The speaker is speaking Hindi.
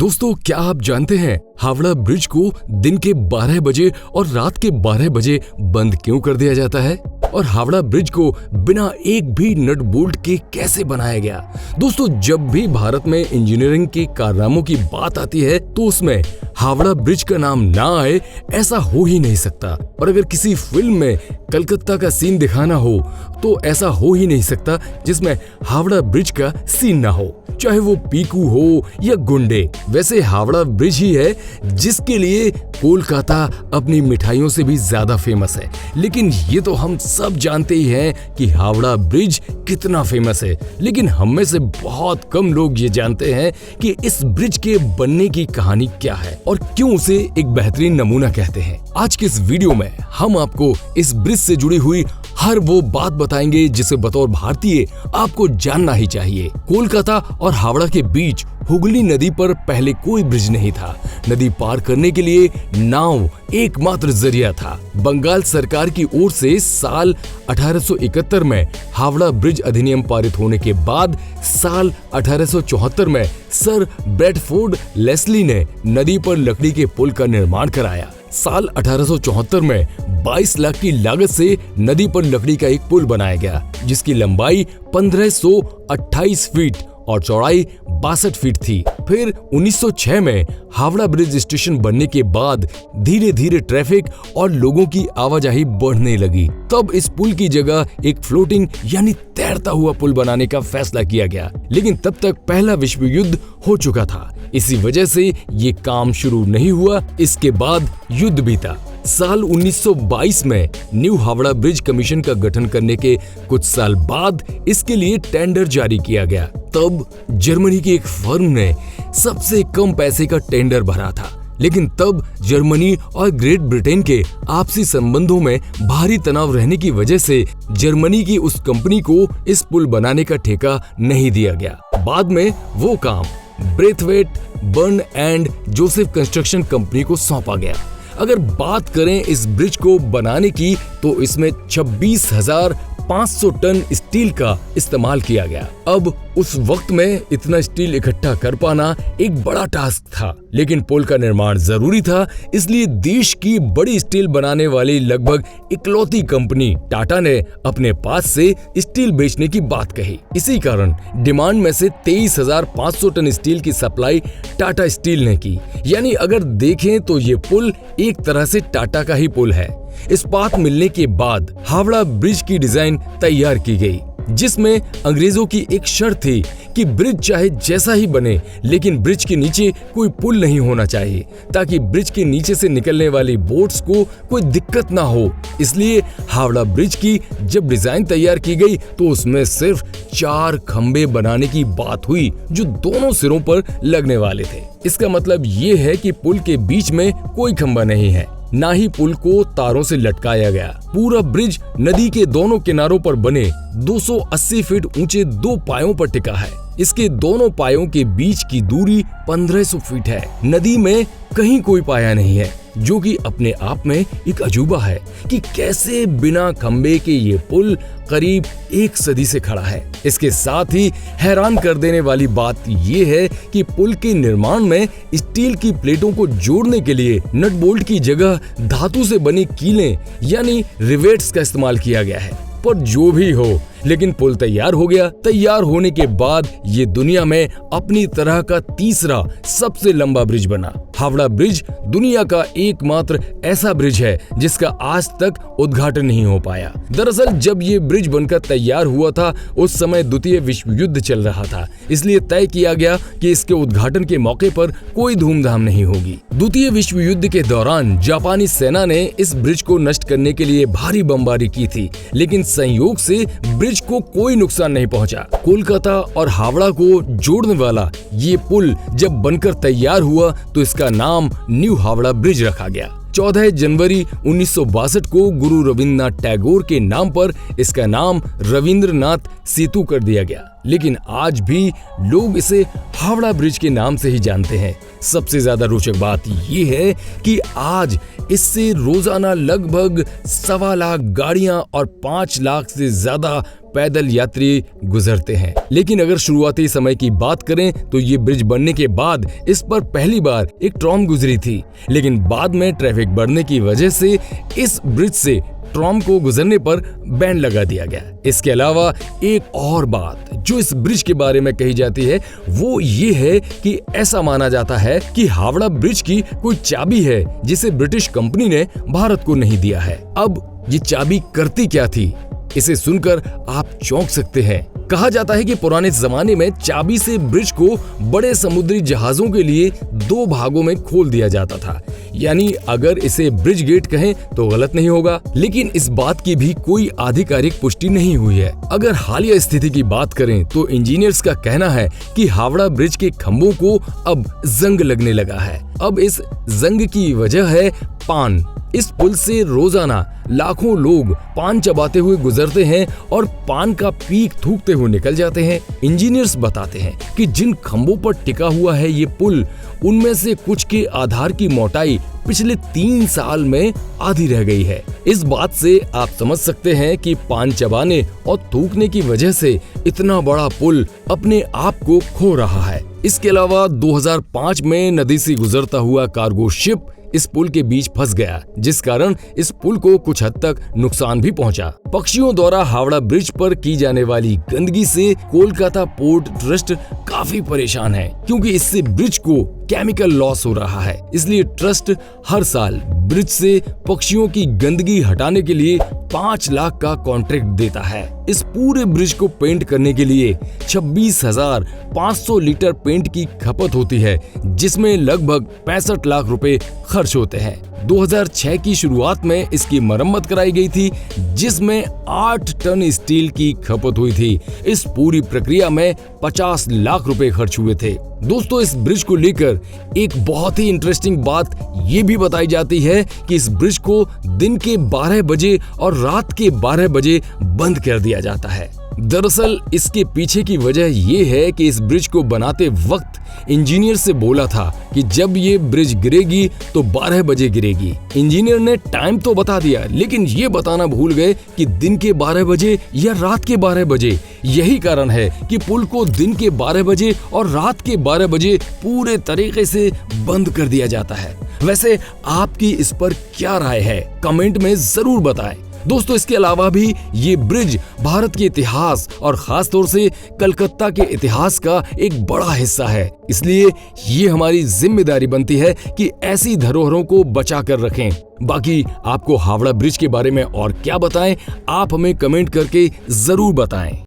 दोस्तों, क्या आप जानते हैं हावड़ा ब्रिज को दिन के 12 बजे और रात के 12 बजे बंद क्यों कर दिया जाता है? और हावड़ा ब्रिज को बिना एक भी नट बोल्ट के कैसे बनाया गया? दोस्तों, जब भी भारत में इंजीनियरिंग के कारनामों की बात आती है तो उसमें हावड़ा ब्रिज का नाम ना आए ऐसा हो ही नहीं सकता। और अगर किसी फिल्म में कलकत्ता का सीन दिखाना हो तो ऐसा हो ही नहीं सकता जिसमें हावड़ा ब्रिज का सीन ना हो, चाहे वो पीकू हो या गुंडे। वैसे हावड़ा ब्रिज ही है जिसके लिए कोलकाता अपनी मिठाइयों से भी ज्यादा फेमस है। लेकिन ये तो हम सब जानते ही हैं कि हावड़ा ब्रिज कितना फेमस है, लेकिन हम में से बहुत कम लोग ये जानते हैं कि इस ब्रिज के बनने की कहानी क्या है और क्यों उसे एक बेहतरीन नमूना कहते हैं। आज के इस वीडियो में हम आपको इस ब्रिज से जुड़ी हुई हर वो बात बताएंगे जिसे बतौर भारतीय आपको जानना ही चाहिए। कोलकाता और हावड़ा के बीच हुगली नदी पर पहले कोई ब्रिज नहीं था। नदी पार करने के लिए नाव एकमात्र जरिया था। बंगाल सरकार की ओर से साल 1871 में हावड़ा ब्रिज अधिनियम पारित होने के बाद साल 1874 में सर ब्रैडफोर्ड लेस्ली ने नदी पर लकड़ी के पुल का निर्माण कराया। साल 1874 में 22 लाख की लागत से नदी पर लकड़ी का एक पुल बनाया गया, जिसकी लंबाई 1528 फीट और चौड़ाई 62 फीट थी। फिर 1906 में हावड़ा ब्रिज स्टेशन बनने के बाद धीरे धीरे ट्रैफिक और लोगों की आवाजाही बढ़ने लगी। तब इस पुल की जगह एक फ्लोटिंग यानी तैरता हुआ पुल बनाने का फैसला किया गया। लेकिन तब तक पहला विश्व युद्ध हो चुका था, इसी वजह से ये काम शुरू नहीं हुआ। इसके बाद युद्ध बीता। साल 1922 में न्यू हावड़ा ब्रिज कमीशन का गठन करने के कुछ साल बाद इसके लिए टेंडर जारी किया गया। तब जर्मनी की एक फर्म ने सबसे कम पैसे का टेंडर भरा था, लेकिन तब जर्मनी और ग्रेट ब्रिटेन के आपसी संबंधों में भारी तनाव रहने की वजह से जर्मनी की उस कंपनी को इस पुल बनाने का ठेका नहीं दिया गया। बाद में वो काम Braithwaite Burn and Joseph construction company को सौंपा गया। अगर बात करें इस ब्रिज को बनाने की तो इसमें 26,500 टन स्टील का इस्तेमाल किया गया। अब उस वक्त में इतना स्टील इकट्ठा कर पाना एक बड़ा टास्क था, लेकिन पुल का निर्माण जरूरी था, इसलिए देश की बड़ी स्टील बनाने वाली लगभग इकलौती कंपनी टाटा ने अपने पास से स्टील बेचने की बात कही। इसी कारण डिमांड में से 23,500 टन स्टील की सप्लाई टाटा स्टील ने की। यानी अगर देखें तो ये पुल एक तरह से टाटा का ही पुल है। इस्पात मिलने के बाद हावड़ा ब्रिज की डिजाइन तैयार की गई, जिसमें अंग्रेजों की एक शर्त थी कि ब्रिज चाहे जैसा ही बने लेकिन ब्रिज के नीचे कोई पुल नहीं होना चाहिए, ताकि ब्रिज के नीचे से निकलने वाली बोट्स को कोई दिक्कत ना हो। इसलिए हावड़ा ब्रिज की जब डिजाइन तैयार की गई तो उसमें सिर्फ 4 खंबे बनाने की बात हुई जो दोनों सिरों पर लगने वाले थे। इसका मतलब ये है कि पुल के बीच में कोई खंबा नहीं है, ना ही पुल को तारों से लटकाया गया। पूरा ब्रिज नदी के दोनों किनारों पर बने 280 फीट ऊंचे 2 पायों पर टिका है। इसके दोनों पायों के बीच की दूरी 1500 फीट है। नदी में कहीं कोई पाया नहीं है, जो कि अपने आप में एक अजूबा है कि कैसे बिना खंबे के ये पुल करीब 1 सदी से खड़ा है। इसके साथ ही हैरान कर देने वाली बात ये है कि पुल के निर्माण में स्टील की प्लेटों को जोड़ने के लिए नट बोल्ट की जगह धातु से बनी कीलें यानी रिवेट्स का इस्तेमाल किया गया है। पर जो भी हो, लेकिन पुल तैयार हो गया। तैयार होने के बाद ये दुनिया में अपनी तरह का तीसरा सबसे लंबा ब्रिज बना। हावड़ा ब्रिज दुनिया का एकमात्र ऐसा ब्रिज है जिसका आज तक उद्घाटन नहीं हो पाया। दरअसल जब ये ब्रिज बनकर तैयार हुआ था उस समय द्वितीय विश्व युद्ध चल रहा था, इसलिए तय किया गया कि इसके उद्घाटन के मौके पर कोई धूमधाम नहीं होगी। द्वितीय विश्व युद्ध के दौरान जापानी सेना ने इस ब्रिज को नष्ट करने के लिए भारी बमबारी की थी, लेकिन संयोग से ब्रिज को कोई नुकसान नहीं पहुंचा। कोलकाता और हावड़ा को जोड़ने वाला ये पुल जब बनकर तैयार हुआ तो इसका नाम न्यू हावड़ा ब्रिज रखा गया। 14 जनवरी 1962 को गुरु रविंद्रनाथ टैगोर के नाम पर इसका नाम रविंद्रनाथ सेतु कर दिया गया, लेकिन आज भी लोग इसे हावड़ा ब्रिज के नाम से ही जानते हैं। सबसे ज्यादा रोचक बात ये है कि आज इससे रोजाना लगभग 1.25 लाख गाड़ियां और 5 लाख से ज्यादा पैदल यात्री गुजरते हैं। लेकिन अगर शुरुआती समय की बात करें तो ये ब्रिज बनने के बाद इस पर पहली बार एक ट्राम गुजरी थी, लेकिन बाद में ट्रैफिक बढ़ने की वजह से इस ब्रिज से ट्राम को गुजरने पर बैन लगा दिया गया। इसके अलावा एक और बात जो इस ब्रिज के बारे में कही जाती है वो ये है कि ऐसा माना जाता है कि हावड़ा ब्रिज की कोई चाबी है जिसे ब्रिटिश कंपनी ने भारत को नहीं दिया है। अब ये चाबी करती क्या थी, इसे सुनकर आप चौंक सकते हैं। कहा जाता है कि पुराने जमाने में चाबी से ब्रिज को बड़े समुद्री जहाजों के लिए 2 भागों में खोल दिया जाता था, यानी अगर इसे ब्रिज गेट कहें तो गलत नहीं होगा। लेकिन इस बात की भी कोई आधिकारिक पुष्टि नहीं हुई है। अगर हालिया स्थिति की बात करें तो इंजीनियर्स का कहना है कि हावड़ा ब्रिज के खंभों को अब जंग लगने लगा है। अब इस जंग की वजह है पान। इस पुल से रोजाना लाखों लोग पान चबाते हुए गुजरते हैं और पान का पीक थूकते हुए निकल जाते हैं। इंजीनियर्स बताते हैं कि जिन खंभों पर टिका हुआ है ये पुल, उनमें से कुछ के आधार की मोटाई पिछले 3 साल में आधी रह गई है। इस बात से आप समझ सकते हैं कि पान चबाने और थूकने की वजह से इतना बड़ा पुल अपने आप को खो रहा है। इसके अलावा 2005 में नदी से गुजरता हुआ कार्गो शिप इस पुल के बीच फंस गया, जिस कारण इस पुल को कुछ हद तक नुकसान भी पहुंचा। पक्षियों द्वारा हावड़ा ब्रिज पर की जाने वाली गंदगी से कोलकाता पोर्ट ट्रस्ट काफी परेशान है, क्योंकि इससे ब्रिज को केमिकल लॉस हो रहा है। इसलिए ट्रस्ट हर साल ब्रिज से पक्षियों की गंदगी हटाने के लिए 5 लाख का कॉन्ट्रैक्ट देता है। इस पूरे ब्रिज को पेंट करने के लिए 26,500 लीटर पेंट की खपत होती है, जिसमें लगभग 65 लाख रुपए खर्च होते हैं। 2006 की शुरुआत में इसकी मरम्मत कराई गई थी, जिसमें 8 टन स्टील की खपत हुई थी। इस पूरी प्रक्रिया में 50 लाख रुपए खर्च हुए थे। दोस्तों, इस ब्रिज को लेकर एक बहुत ही इंटरेस्टिंग बात ये भी बताई जाती है कि इस ब्रिज को दिन के 12 बजे और रात के 12 बजे बंद कर दिया जाता है। दरअसल इसके पीछे की वजह ये है कि इस ब्रिज को बनाते वक्त इंजीनियर से बोला था कि जब ये ब्रिज गिरेगी तो 12 बजे गिरेगी। इंजीनियर ने टाइम तो बता दिया, लेकिन ये बताना भूल गए कि दिन के 12 बजे या रात के 12 बजे। यही कारण है कि पुल को दिन के 12 बजे और रात के 12 बजे पूरे तरीके से बंद कर दिया जाता है। वैसे आपकी इस पर क्या राय है, कमेंट में जरूर बताएं। दोस्तों, इसके अलावा भी ये ब्रिज भारत के इतिहास और खास तौर से कलकत्ता के इतिहास का एक बड़ा हिस्सा है। इसलिए ये हमारी जिम्मेदारी बनती है कि ऐसी धरोहरों को बचा कर रखें। बाकी आपको हावड़ा ब्रिज के बारे में और क्या बताएं, आप हमें कमेंट करके जरूर बताएं।